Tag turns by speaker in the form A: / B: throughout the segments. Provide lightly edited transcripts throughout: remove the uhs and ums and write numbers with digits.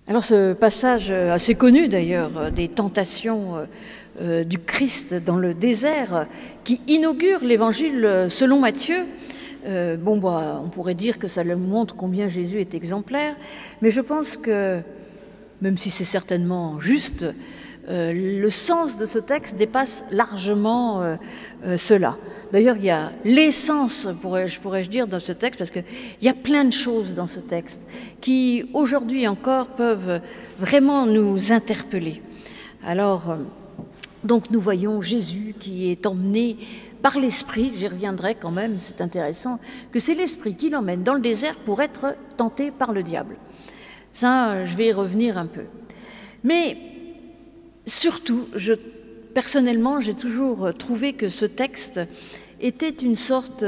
A: Alors ce passage assez connu d'ailleurs des tentations du Christ dans le désert qui inaugure l'évangile selon Matthieu, on pourrait dire que ça le montre combien Jésus est exemplaire, mais je pense que, même si c'est certainement juste, le sens de ce texte dépasse largement cela. D'ailleurs, il y a l'essence, pourrais-je dire, dans ce texte, parce qu'il y a plein de choses dans ce texte qui, aujourd'hui encore, peuvent vraiment nous interpeller. Alors, donc nous voyons Jésus qui est emmené par l'Esprit, j'y reviendrai quand même, c'est intéressant, que c'est l'Esprit qui l'emmène dans le désert pour être tenté par le diable. Ça, je vais y revenir un peu. Mais surtout, personnellement, j'ai toujours trouvé que ce texte était une sorte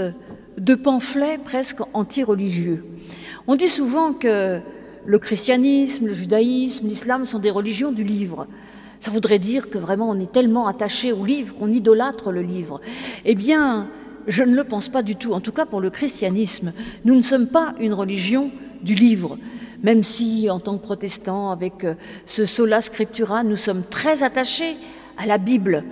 A: de pamphlet presque anti-religieux. On dit souvent que le christianisme, le judaïsme, l'islam sont des religions du livre. Ça voudrait dire que vraiment on est tellement attaché au livre qu'on idolâtre le livre. Eh bien, je ne le pense pas du tout. En tout cas, pour le christianisme, nous ne sommes pas une religion du livre. Même si, en tant que protestants, avec ce sola scriptura, nous sommes très attachés à la Bible.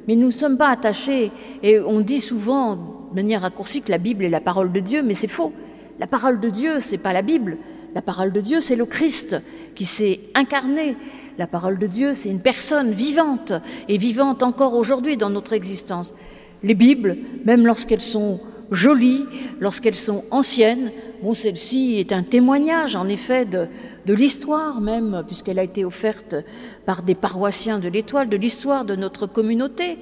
A: Mais nous ne sommes pas attachés, et on dit souvent, de manière raccourcie, que la Bible est la parole de Dieu, mais c'est faux. La parole de Dieu, c'est pas la Bible. La parole de Dieu, c'est le Christ qui s'est incarné. La parole de Dieu, c'est une personne vivante, et vivante encore aujourd'hui dans notre existence. Les Bibles, même lorsqu'elles sont jolies, lorsqu'elles sont anciennes, celle-ci est un témoignage, en effet, de l'histoire même, puisqu'elle a été offerte par des paroissiens de l'Étoile, de l'histoire de notre communauté.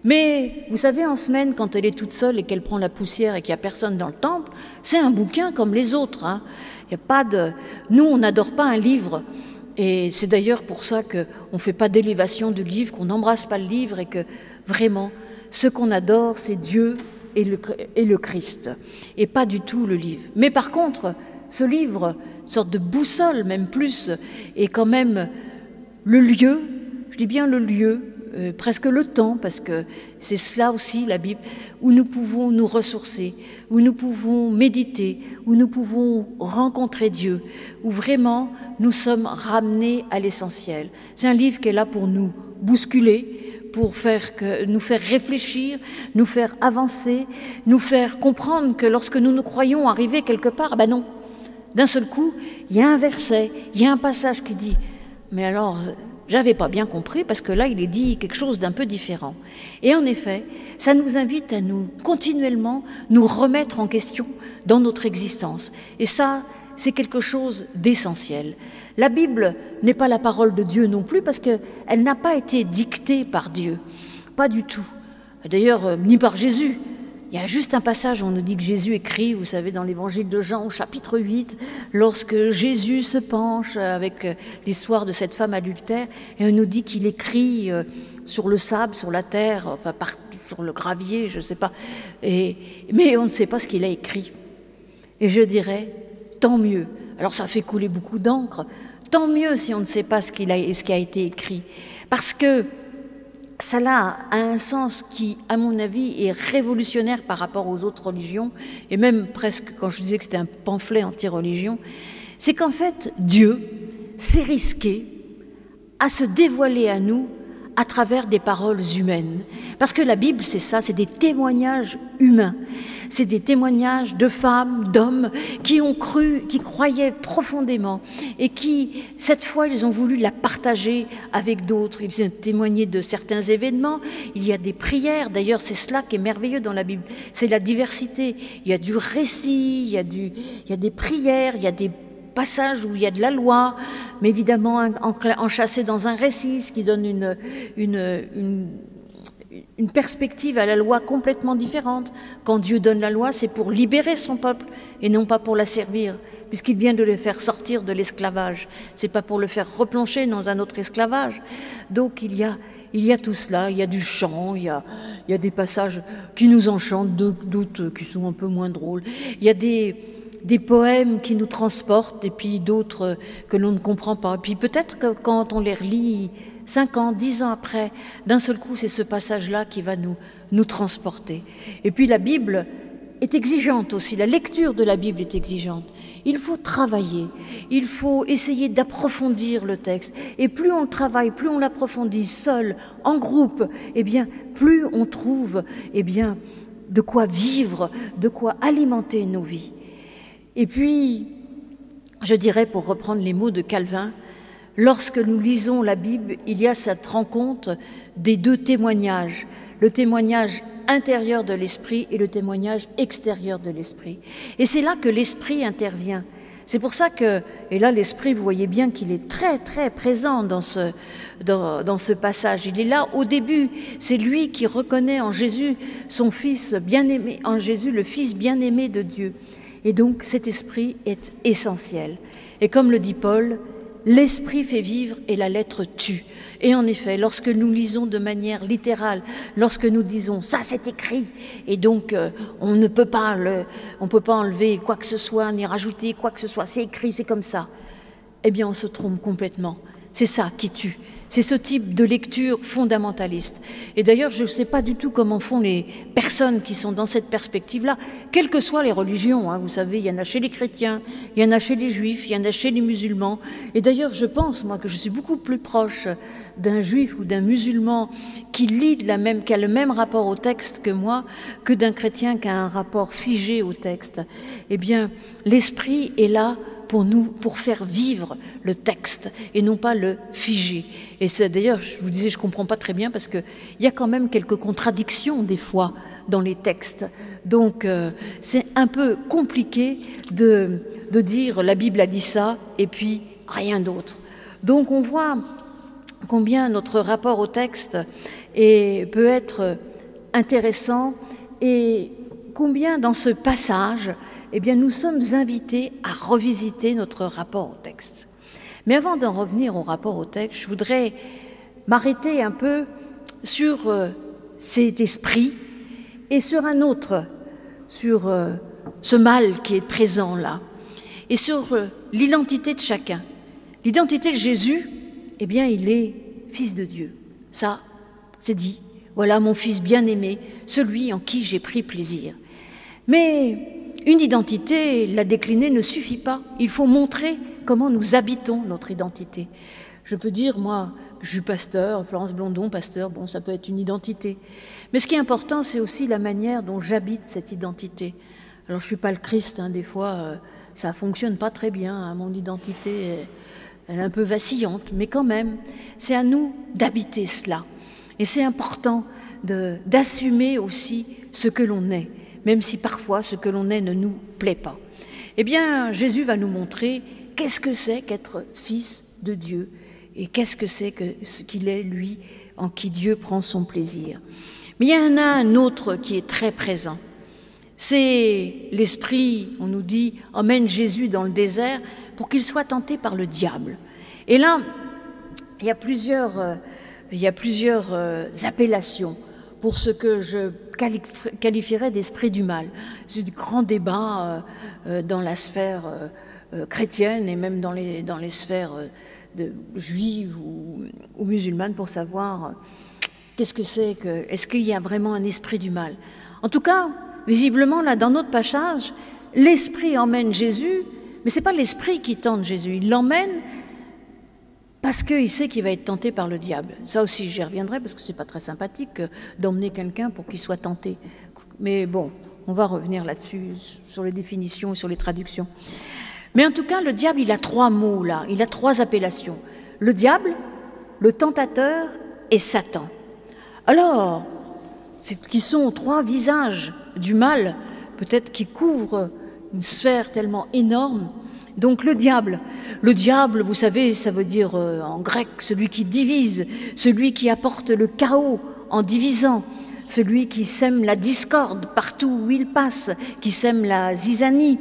A: Mais, vous savez, en semaine, quand elle est toute seule et qu'elle prend la poussière et qu'il n'y a personne dans le temple, c'est un bouquin comme les autres. Il y a pas de... Nous, on n'adore pas un livre. Et c'est d'ailleurs pour ça qu'on ne fait pas d'élévation du livre, qu'on n'embrasse pas le livre et que, vraiment, ce qu'on adore, c'est Dieu et le Christ, et pas du tout le livre. Mais par contre, ce livre, sorte de boussole même plus, est quand même le lieu, je dis bien le lieu, presque le temps, parce que c'est cela aussi la Bible, où nous pouvons nous ressourcer, où nous pouvons méditer, où nous pouvons rencontrer Dieu, où vraiment nous sommes ramenés à l'essentiel. C'est un livre qui est là pour nous bousculer, pour nous faire réfléchir, nous faire avancer, nous faire comprendre que lorsque nous nous croyons arriver quelque part, ben non, d'un seul coup, il y a un verset, il y a un passage qui dit « Mais alors, j'avais pas bien compris parce que là, il est dit quelque chose d'un peu différent. » Et en effet, ça nous invite à nous continuellement nous remettre en question dans notre existence. Et ça, c'est quelque chose d'essentiel. La Bible n'est pas la parole de Dieu non plus parce qu'elle n'a pas été dictée par Dieu, pas du tout. D'ailleurs, ni par Jésus. Il y a juste un passage où on nous dit que Jésus écrit, vous savez, dans l'évangile de Jean, au chapitre 8, lorsque Jésus se penche avec l'histoire de cette femme adultère, et on nous dit qu'il écrit sur le sable, sur la terre, enfin sur le gravier, je ne sais pas, mais on ne sait pas ce qu'il a écrit. Et je dirais, tant mieux. Alors ça fait couler beaucoup d'encre, tant mieux si on ne sait pas ce qui a été écrit, parce que cela a un sens qui, à mon avis, est révolutionnaire par rapport aux autres religions, et même presque, quand je disais que c'était un pamphlet anti-religion, c'est qu'en fait, Dieu s'est risqué à se dévoiler à nous à travers des paroles humaines. Parce que la Bible, c'est ça, c'est des témoignages humains. C'est des témoignages de femmes, d'hommes qui ont cru, qui croyaient profondément et qui, cette fois, ils ont voulu la partager avec d'autres. Ils ont témoigné de certains événements. Il y a des prières. D'ailleurs, c'est cela qui est merveilleux dans la Bible. C'est la diversité. Il y a du récit, il y a des prières, il y a des passages où il y a de la loi, mais évidemment enchâssé dans un récit, ce qui donne une perspective à la loi complètement différente. Quand Dieu donne la loi, c'est pour libérer son peuple et non pas pour la servir, puisqu'il vient de le faire sortir de l'esclavage. C'est pas pour le faire replonger dans un autre esclavage. Donc il y a tout cela, il y a du chant, il y a des passages qui nous enchantent, d'autres qui sont un peu moins drôles. Il y a des poèmes qui nous transportent et puis d'autres que l'on ne comprend pas. Et puis peut-être que quand on les relit 5 ans, 10 ans après, d'un seul coup, c'est ce passage-là qui va nous transporter. Et puis la Bible est exigeante aussi, la lecture de la Bible est exigeante. Il faut travailler, il faut essayer d'approfondir le texte. Et plus on le travaille, plus on l'approfondit seul, en groupe, eh bien, plus on trouve de quoi vivre, de quoi alimenter nos vies. Et puis, je dirais, pour reprendre les mots de Calvin, lorsque nous lisons la Bible, il y a cette rencontre des deux témoignages, le témoignage intérieur de l'esprit et le témoignage extérieur de l'esprit. Et c'est là que l'esprit intervient. C'est pour ça que, et là l'esprit, vous voyez bien qu'il est très très présent dans ce passage. Il est là au début, c'est lui qui reconnaît en Jésus son Fils bien-aimé, en Jésus le Fils bien-aimé de Dieu. Et donc cet esprit est essentiel. Et comme le dit Paul, l'esprit fait vivre et la lettre tue. Et en effet, lorsque nous lisons de manière littérale, lorsque nous disons « ça c'est écrit » et donc on ne peut pas enlever quoi que ce soit, ni rajouter quoi que ce soit, c'est écrit, c'est comme ça, eh bien on se trompe complètement. C'est ça qui tue. C'est ce type de lecture fondamentaliste. Et d'ailleurs, je ne sais pas du tout comment font les personnes qui sont dans cette perspective-là, quelles que soient les religions. Vous savez, il y en a chez les chrétiens, il y en a chez les juifs, il y en a chez les musulmans. Et d'ailleurs, je pense, moi, que je suis beaucoup plus proche d'un juif ou d'un musulman qui lit qui a le même rapport au texte que moi, que d'un chrétien qui a un rapport figé au texte. Eh bien, l'esprit est là pour faire vivre le texte et non pas le figer. Et c'est d'ailleurs, je vous disais, je ne comprends pas très bien parce qu'il y a quand même quelques contradictions des fois dans les textes. Donc c'est un peu compliqué de dire la Bible a dit ça et puis rien d'autre. Donc on voit combien notre rapport au texte peut être intéressant et combien dans ce passage, eh bien, nous sommes invités à revisiter notre rapport au texte. Mais avant d'en revenir au rapport au texte, je voudrais m'arrêter un peu sur cet esprit et sur un autre, sur ce mal qui est présent là, et sur l'identité de chacun. L'identité de Jésus, eh bien, il est Fils de Dieu. Ça, c'est dit. Voilà mon Fils bien-aimé, celui en qui j'ai pris plaisir. Mais une identité, la décliner ne suffit pas. Il faut montrer comment nous habitons notre identité. Je peux dire, moi, je suis pasteur, Florence Blondon, pasteur, bon, ça peut être une identité. Mais ce qui est important, c'est aussi la manière dont j'habite cette identité. Alors, je ne suis pas le Christ, des fois, ça ne fonctionne pas très bien, mon identité, elle est un peu vacillante, mais quand même, c'est à nous d'habiter cela. Et c'est important d'assumer aussi ce que l'on est, même si parfois ce que l'on est ne nous plaît pas. Eh bien, Jésus va nous montrer qu'est-ce que c'est qu'être fils de Dieu et qu'est-ce que c'est ce qu'il est, lui, en qui Dieu prend son plaisir. Mais il y en a un autre qui est très présent. C'est l'esprit, on nous dit, emmène Jésus dans le désert pour qu'il soit tenté par le diable. Et là, il y a plusieurs appellations pour ce que je qualifierais d'esprit du mal. C'est du grand débat dans la sphère chrétienne et même dans les sphères juives ou musulmanes pour savoir qu'est-ce que c'est est-ce qu'il y a vraiment un esprit du mal. En tout cas, visiblement, là, dans notre passage, l'esprit emmène Jésus, mais ce n'est pas l'esprit qui tente Jésus, il l'emmène parce qu'il sait qu'il va être tenté par le diable. Ça aussi, j'y reviendrai, parce que ce n'est pas très sympathique d'emmener quelqu'un pour qu'il soit tenté. Mais bon, on va revenir là-dessus, sur les définitions et sur les traductions. Mais en tout cas, le diable, il a 3 mots là, il a 3 appellations. Le diable, le tentateur et Satan. Alors, qui sont 3 visages du mal, peut-être qui couvrent une sphère tellement énorme. Donc le diable, vous savez, ça veut dire en grec, celui qui divise, celui qui apporte le chaos en divisant, celui qui sème la discorde partout où il passe, qui sème la zizanie.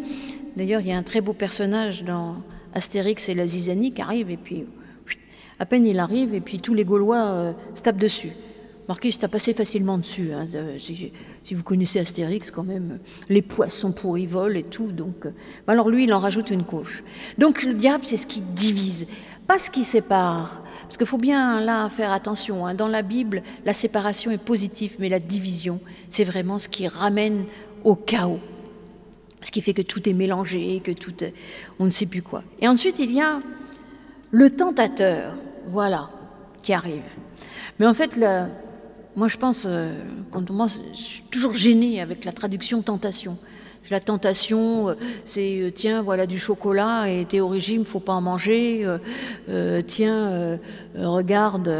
A: D'ailleurs, il y a un très beau personnage dans Astérix et la zizanie qui arrive, et puis à peine il arrive, et puis tous les Gaulois se tapent dessus. Marquis se tape assez facilement dessus. Si vous connaissez Astérix, quand même, les poissons pourris volent et tout. Donc, alors lui, il en rajoute une couche. Donc le diable, c'est ce qui divise, pas ce qui sépare. Parce qu'il faut bien là faire attention. Dans la Bible, la séparation est positive, mais la division, c'est vraiment ce qui ramène au chaos. ce qui fait que tout est mélangé, que tout est, on ne sait plus quoi. Et ensuite, il y a le tentateur, voilà, qui arrive. Mais en fait, moi je pense, je suis toujours gênée avec la traduction tentation. La tentation, c'est tiens, voilà du chocolat et t'es au régime, faut pas en manger. Regarde,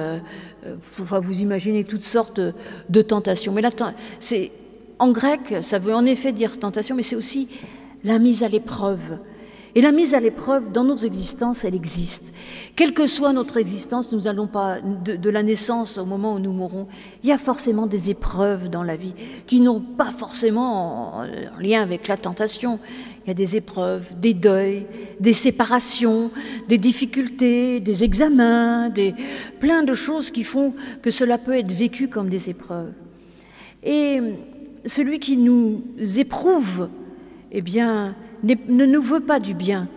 A: vous imaginez toutes sortes de tentations. Mais là, c'est en grec, ça veut en effet dire tentation, mais c'est aussi la mise à l'épreuve. Et la mise à l'épreuve dans notre existence, elle existe. Quelle que soit notre existence, nous n'allons pas de la naissance au moment où nous mourrons. Il y a forcément des épreuves dans la vie qui n'ont pas forcément en lien avec la tentation. Il y a des épreuves, des deuils, des séparations, des difficultés, des examens, plein de choses qui font que cela peut être vécu comme des épreuves. Et celui qui nous éprouve, eh bien, ne nous veut pas du bien.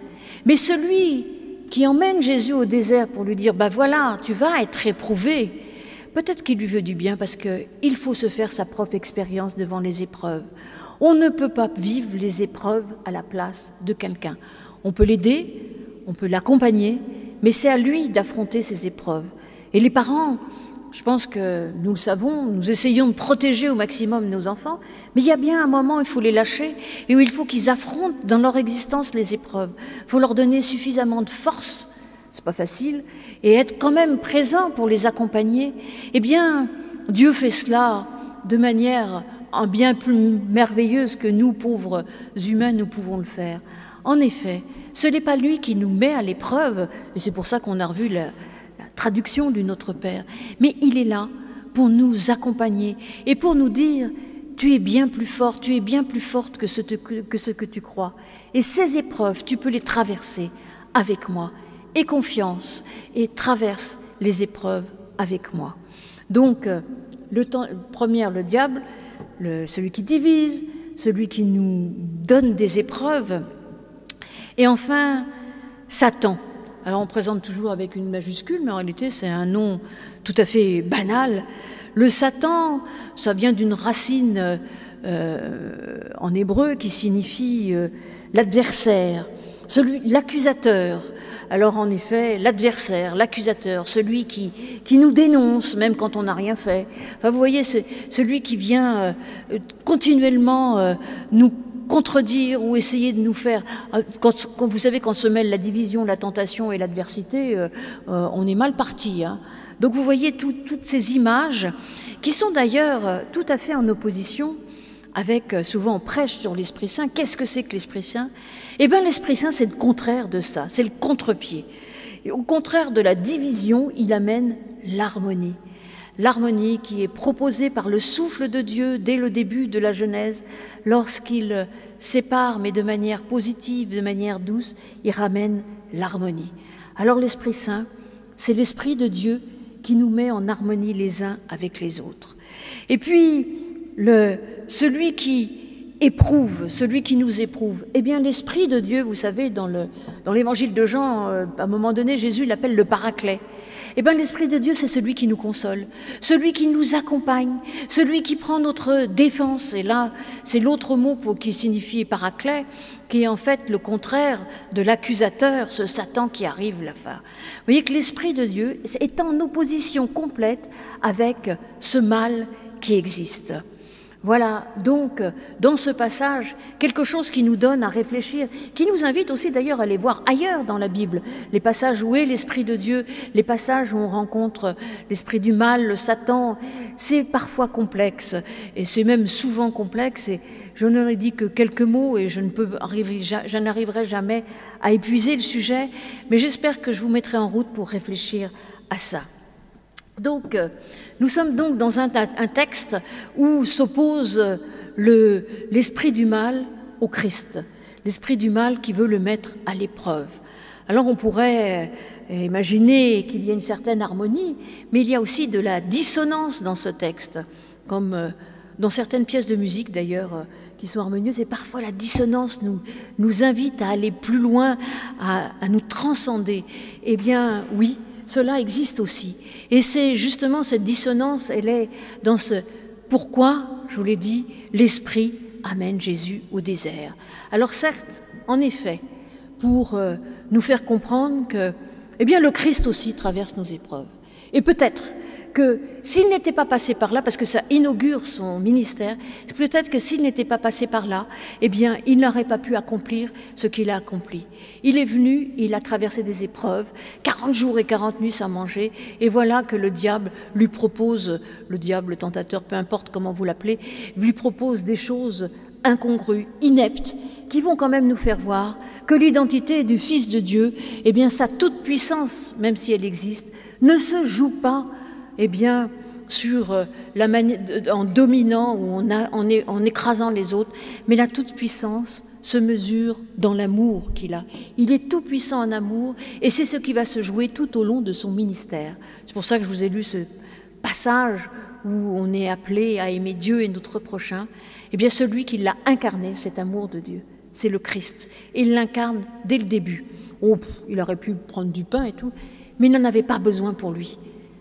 A: Mais celui qui emmène Jésus au désert pour lui dire « voilà, tu vas être éprouvé », peut-être qu'il lui veut du bien parce qu'il faut se faire sa propre expérience devant les épreuves. On ne peut pas vivre les épreuves à la place de quelqu'un. On peut l'aider, on peut l'accompagner, mais c'est à lui d'affronter ces épreuves. Et les parents, je pense que nous le savons, nous essayons de protéger au maximum nos enfants, mais il y a bien un moment où il faut les lâcher et où il faut qu'ils affrontent dans leur existence les épreuves. Il faut leur donner suffisamment de force, c'est pas facile, et être quand même présent pour les accompagner. Eh bien, Dieu fait cela de manière bien plus merveilleuse que nous, pauvres humains, nous pouvons le faire. En effet, ce n'est pas lui qui nous met à l'épreuve, et c'est pour ça qu'on a revu la traduction du Notre Père, mais il est là pour nous accompagner et pour nous dire « tu es bien plus fort, tu es bien plus forte que ce que tu crois. Et ces épreuves, tu peux les traverser avec moi. Aie confiance et traverse les épreuves avec moi. » Donc, le diable, celui qui divise, celui qui nous donne des épreuves, et enfin, Satan. Alors on présente toujours avec une majuscule, mais en réalité c'est un nom tout à fait banal. Le Satan, ça vient d'une racine en hébreu qui signifie l'adversaire, l'accusateur. Alors en effet, l'adversaire, l'accusateur, celui qui nous dénonce même quand on n'a rien fait. Enfin, vous voyez, c'est celui qui vient continuellement nous contredire ou essayer de nous faire... Quand vous savez, quand se mêlent la division, la tentation et l'adversité, on est mal parti. Hein. Donc vous voyez toutes ces images qui sont d'ailleurs tout à fait en opposition avec, souvent on prêche sur l'Esprit Saint. Qu'est-ce que c'est que l'Esprit Saint? Eh bien l'Esprit Saint, c'est le contraire de ça, c'est le contre-pied. Et au contraire de la division, il amène l'harmonie. L'harmonie qui est proposée par le souffle de Dieu dès le début de la Genèse, lorsqu'il sépare, mais de manière positive, de manière douce, il ramène l'harmonie. Alors l'Esprit Saint, c'est l'Esprit de Dieu qui nous met en harmonie les uns avec les autres. Et puis, celui qui éprouve, celui qui nous éprouve, eh bien l'Esprit de Dieu, vous savez, dans l'évangile de Jean, à un moment donné, Jésus l'appelle le Paraclet. Eh bien, l'Esprit de Dieu, c'est celui qui nous console, celui qui nous accompagne, celui qui prend notre défense. Et là, c'est l'autre mot qui signifie paraclet, qui est en fait le contraire de l'accusateur, ce Satan qui arrive là-bas. Vous voyez que l'Esprit de Dieu est en opposition complète avec ce mal qui existe. Voilà donc dans ce passage quelque chose qui nous donne à réfléchir, qui nous invite aussi d'ailleurs à aller voir ailleurs dans la Bible, les passages où est l'Esprit de Dieu, les passages où on rencontre l'esprit du mal, le Satan. C'est parfois complexe et c'est même souvent complexe et je n'en dit que quelques mots et je n'arriverai jamais à épuiser le sujet, mais j'espère que je vous mettrai en route pour réfléchir à ça. Donc, nous sommes donc dans un texte où s'oppose l'esprit du mal au Christ, l'esprit du mal qui veut le mettre à l'épreuve. Alors on pourrait imaginer qu'il y a une certaine harmonie, mais il y a aussi de la dissonance dans ce texte, comme dans certaines pièces de musique d'ailleurs qui sont harmonieuses, et parfois la dissonance nous invite à aller plus loin, à nous transcender. Eh bien oui, cela existe aussi. Et c'est justement cette dissonance, elle est dans ce pourquoi, je vous l'ai dit, l'esprit amène Jésus au désert. Alors certes, en effet, pour nous faire comprendre que, eh bien, le Christ aussi traverse nos épreuves. Et peut-être que s'il n'était pas passé par là, parce que ça inaugure son ministère, peut-être que s'il n'était pas passé par là, eh bien, il n'aurait pas pu accomplir ce qu'il a accompli. Il est venu, il a traversé des épreuves, 40 jours et 40 nuits sans manger, et voilà que le diable lui propose, le diable, le tentateur, peu importe comment vous l'appelez, lui propose des choses incongrues, ineptes, qui vont quand même nous faire voir que l'identité du Fils de Dieu, eh bien, sa toute-puissance, même si elle existe, ne se joue pas eh bien, sur la en dominant ou en écrasant les autres, mais la toute-puissance se mesure dans l'amour qu'il a. Il est tout-puissant en amour et c'est ce qui va se jouer tout au long de son ministère. C'est pour ça que je vous ai lu ce passage où on est appelé à aimer Dieu et notre prochain. Eh bien, celui qui l'a incarné, cet amour de Dieu, c'est le Christ. Et il l'incarne dès le début. Oh, il aurait pu prendre du pain et tout, mais il n'en avait pas besoin pour lui.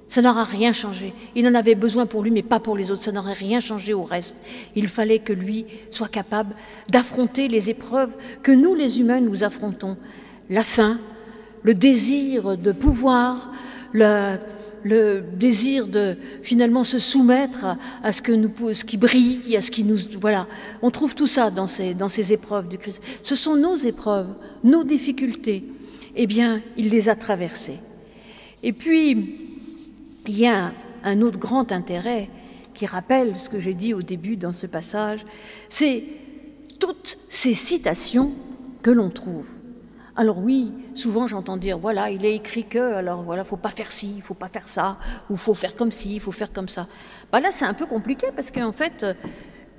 A: Ça n'aura rien changé. Il en avait besoin pour lui, mais pas pour les autres. Ça n'aurait rien changé au reste. Il fallait que lui soit capable d'affronter les épreuves que nous, les humains, nous affrontons. La faim, le désir de pouvoir, le désir de finalement se soumettre à ce qui brille, à ce qui nous... Voilà. On trouve tout ça dans ces épreuves du Christ. Ce sont nos épreuves, nos difficultés. Eh bien, il les a traversées. Et puis... il y a un autre grand intérêt qui rappelle ce que j'ai dit au début dans ce passage, c'est toutes ces citations que l'on trouve. Alors oui, souvent j'entends dire, voilà, il est écrit que, alors voilà, il ne faut pas faire ci, il ne faut pas faire ça, ou il faut faire comme ci, il faut faire comme ça. Ben là, c'est un peu compliqué parce qu'en fait,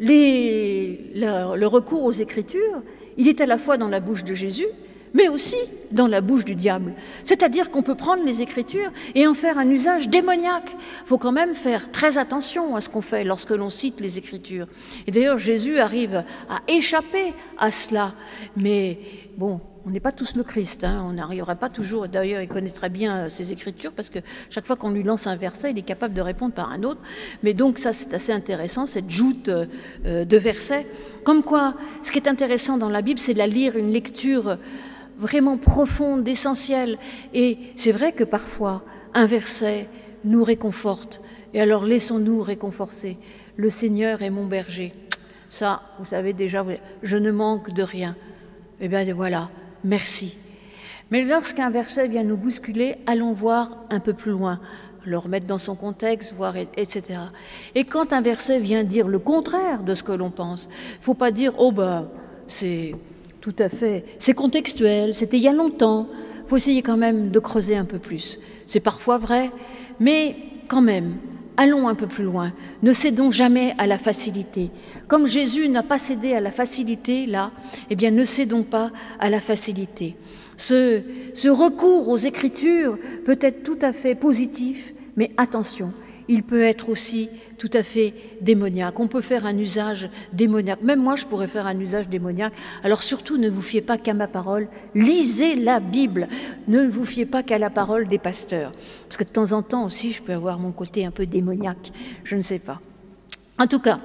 A: le recours aux Écritures, il est à la fois dans la bouche de Jésus, mais aussi dans la bouche du diable. C'est-à-dire qu'on peut prendre les Écritures et en faire un usage démoniaque. Il faut quand même faire très attention à ce qu'on fait lorsque l'on cite les Écritures. Et d'ailleurs, Jésus arrive à échapper à cela. Mais bon, on n'est pas tous le Christ, hein. On n'arriverait pas toujours. D'ailleurs, il connaît très bien ses Écritures parce que chaque fois qu'on lui lance un verset, il est capable de répondre par un autre. Mais donc ça, c'est assez intéressant, cette joute de versets. Comme quoi, ce qui est intéressant dans la Bible, c'est de la lire, une lecture vraiment profonde, essentielle. Et c'est vrai que parfois, un verset nous réconforte. Et alors, laissons-nous réconforter. Le Seigneur est mon berger. Ça, vous savez déjà, je ne manque de rien. Eh bien, voilà, merci. Mais lorsqu'un verset vient nous bousculer, allons voir un peu plus loin, le remettre dans son contexte, voir, etc. Et quand un verset vient dire le contraire de ce que l'on pense, il ne faut pas dire, oh ben, c'est... Tout à fait. C'est contextuel, c'était il y a longtemps. Il faut essayer quand même de creuser un peu plus. C'est parfois vrai, mais quand même, allons un peu plus loin. Ne cédons jamais à la facilité. Comme Jésus n'a pas cédé à la facilité, là, eh bien, ne cédons pas à la facilité. Ce recours aux Écritures peut être tout à fait positif, mais attention, il peut être aussi tout à fait démoniaque. On peut faire un usage démoniaque. Même moi, je pourrais faire un usage démoniaque. Alors surtout, ne vous fiez pas qu'à ma parole. Lisez la Bible. Ne vous fiez pas qu'à la parole des pasteurs. Parce que de temps en temps aussi, je peux avoir mon côté un peu démoniaque. Je ne sais pas. En tout cas,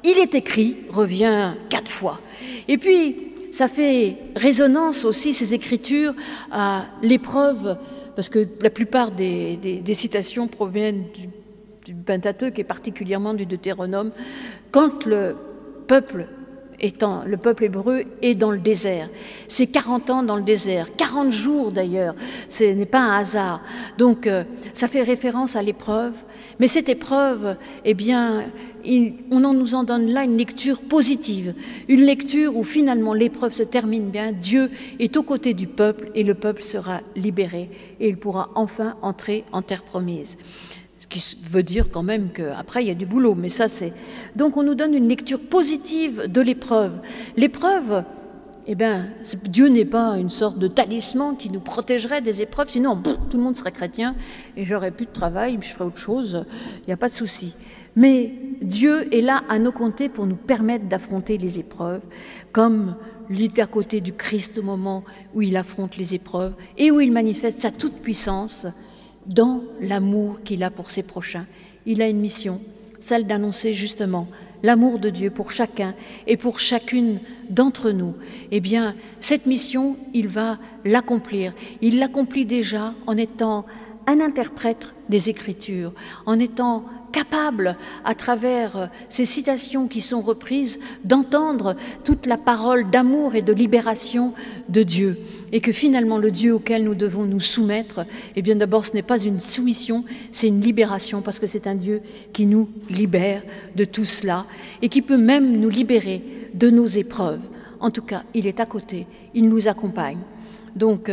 A: il est écrit, revient 4 fois. Et puis, ça fait résonance aussi, ces Écritures, à l'épreuve, parce que la plupart des citations proviennent du Pentateuque et particulièrement du Deutéronome, quand le peuple hébreu est dans le désert. C'est 40 ans dans le désert, 40 jours d'ailleurs, ce n'est pas un hasard. Donc ça fait référence à l'épreuve, mais cette épreuve, eh bien, nous en donne là une lecture positive, une lecture où finalement l'épreuve se termine bien, Dieu est aux côtés du peuple et le peuple sera libéré et il pourra enfin entrer en terre promise. Ce qui veut dire quand même qu'après, il y a du boulot. Mais ça, c'est... Donc, on nous donne une lecture positive de l'épreuve. L'épreuve, eh bien, Dieu n'est pas une sorte de talisman qui nous protégerait des épreuves. Sinon, tout le monde serait chrétien et j'aurais plus de travail, je ferais autre chose. Il n'y a pas de souci. Mais Dieu est là à nos côtés pour nous permettre d'affronter les épreuves, comme il est à côté du Christ au moment où il affronte les épreuves et où il manifeste sa toute-puissance dans l'amour qu'il a pour ses prochains. Il a une mission, celle d'annoncer justement l'amour de Dieu pour chacun et pour chacune d'entre nous, eh bien, cette mission, il va l'accomplir. Il l'accomplit déjà en étant un interprète des Écritures, en étant capable, à travers ces citations qui sont reprises, d'entendre toute la parole d'amour et de libération de Dieu. Et que finalement, le Dieu auquel nous devons nous soumettre, eh bien d'abord, ce n'est pas une soumission, c'est une libération, parce que c'est un Dieu qui nous libère de tout cela et qui peut même nous libérer de nos épreuves. En tout cas, il est à côté, il nous accompagne. Donc,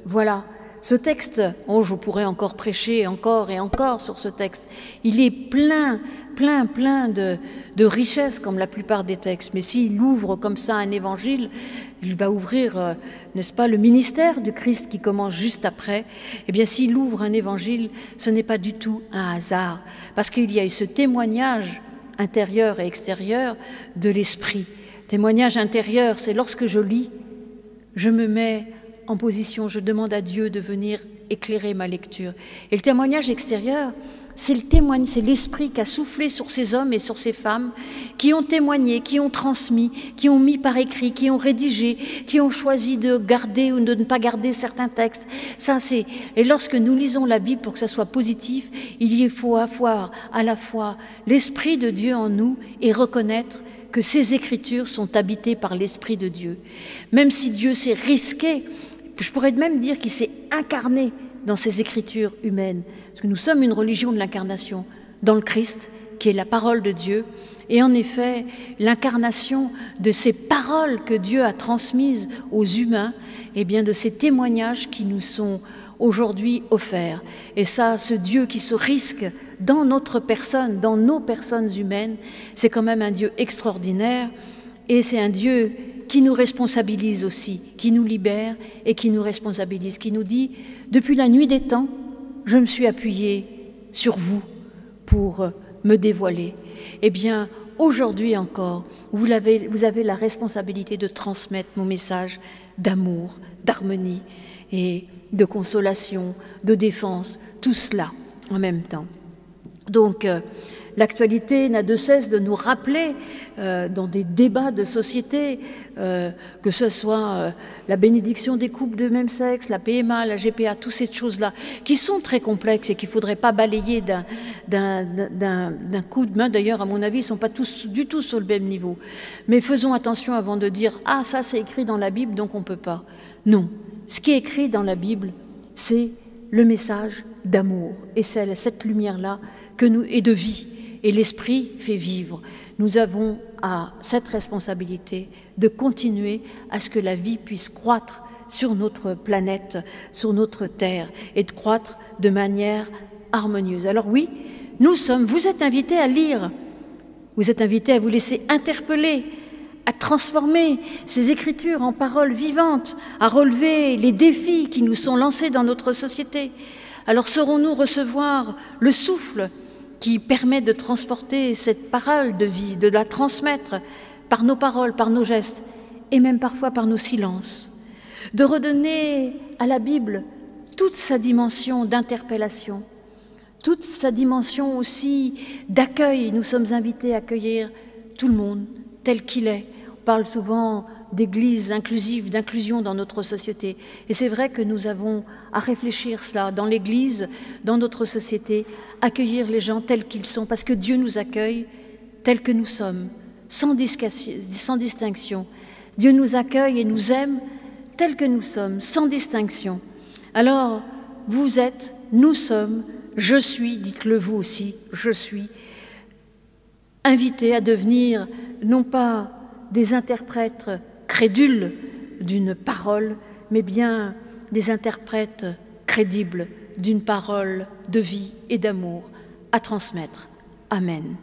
A: voilà. Ce texte, je pourrais encore prêcher encore et encore sur ce texte. Il est plein de richesses, comme la plupart des textes. Mais s'il ouvre comme ça un évangile, il va ouvrir, n'est-ce pas, le ministère du Christ qui commence juste après. Eh bien, s'il ouvre un évangile, ce n'est pas du tout un hasard, parce qu'il y a eu ce témoignage intérieur et extérieur de l'esprit. Témoignage intérieur, c'est lorsque je lis, je me mets en position, je demande à Dieu de venir éclairer ma lecture. Et le témoignage extérieur, c'est l'esprit qui a soufflé sur ces hommes et sur ces femmes, qui ont témoigné, qui ont transmis, qui ont mis par écrit, qui ont rédigé, qui ont choisi de garder ou de ne pas garder certains textes. Et lorsque nous lisons la Bible pour que ça soit positif, il y faut avoir à la fois l'Esprit de Dieu en nous et reconnaître que ces Écritures sont habitées par l'Esprit de Dieu. Même si Dieu s'est risqué, je pourrais même dire qu'il s'est incarné dans ces Écritures humaines, parce que nous sommes une religion de l'incarnation dans le Christ, qui est la parole de Dieu, et en effet, l'incarnation de ces paroles que Dieu a transmises aux humains, et bien de ces témoignages qui nous sont aujourd'hui offerts. Et ça, ce Dieu qui se risque dans notre personne, dans nos personnes humaines, c'est quand même un Dieu extraordinaire, et c'est un Dieu qui nous responsabilise aussi, qui nous libère et qui nous responsabilise, qui nous dit « Depuis la nuit des temps, je me suis appuyé sur vous pour me dévoiler. » Eh bien, aujourd'hui encore, vous avez la responsabilité de transmettre mon message d'amour, d'harmonie et de consolation, de défense, tout cela en même temps. Donc, l'actualité n'a de cesse de nous rappeler dans des débats de société, que ce soit la bénédiction des couples de même sexe, la PMA, la GPA, toutes ces choses-là, qui sont très complexes et qu'il ne faudrait pas balayer d'un coup de main. D'ailleurs, à mon avis, ils ne sont pas tous du tout sur le même niveau. Mais faisons attention avant de dire « Ah, ça c'est écrit dans la Bible, donc on ne peut pas ». Non, ce qui est écrit dans la Bible, c'est le message d'amour. Et c'est cette lumière-là et de vie. Et l'Esprit fait vivre. Nous avons cette responsabilité de continuer à ce que la vie puisse croître sur notre planète, sur notre terre, et de croître de manière harmonieuse. Alors oui, vous êtes invités à lire, vous êtes invités à vous laisser interpeller, à transformer ces Écritures en paroles vivantes, à relever les défis qui nous sont lancés dans notre société. Alors saurons-nous recevoir le souffle qui permet de transporter cette parole de vie, de la transmettre par nos paroles, par nos gestes, et même parfois par nos silences, de redonner à la Bible toute sa dimension d'interpellation, toute sa dimension aussi d'accueil. Nous sommes invités à accueillir tout le monde tel qu'il est. On parle souvent d'église inclusive, d'inclusion dans notre société. Et c'est vrai que nous avons à réfléchir cela dans l'église, dans notre société, accueillir les gens tels qu'ils sont, parce que Dieu nous accueille tels que nous sommes, sans distinction. Dieu nous accueille et nous aime tels que nous sommes, sans distinction. Alors, vous êtes, nous sommes, je suis, dites-le vous aussi, je suis, invités à devenir non pas des interprètes crédules d'une parole, mais bien des interprètes crédibles d'une parole de vie et d'amour à transmettre. Amen.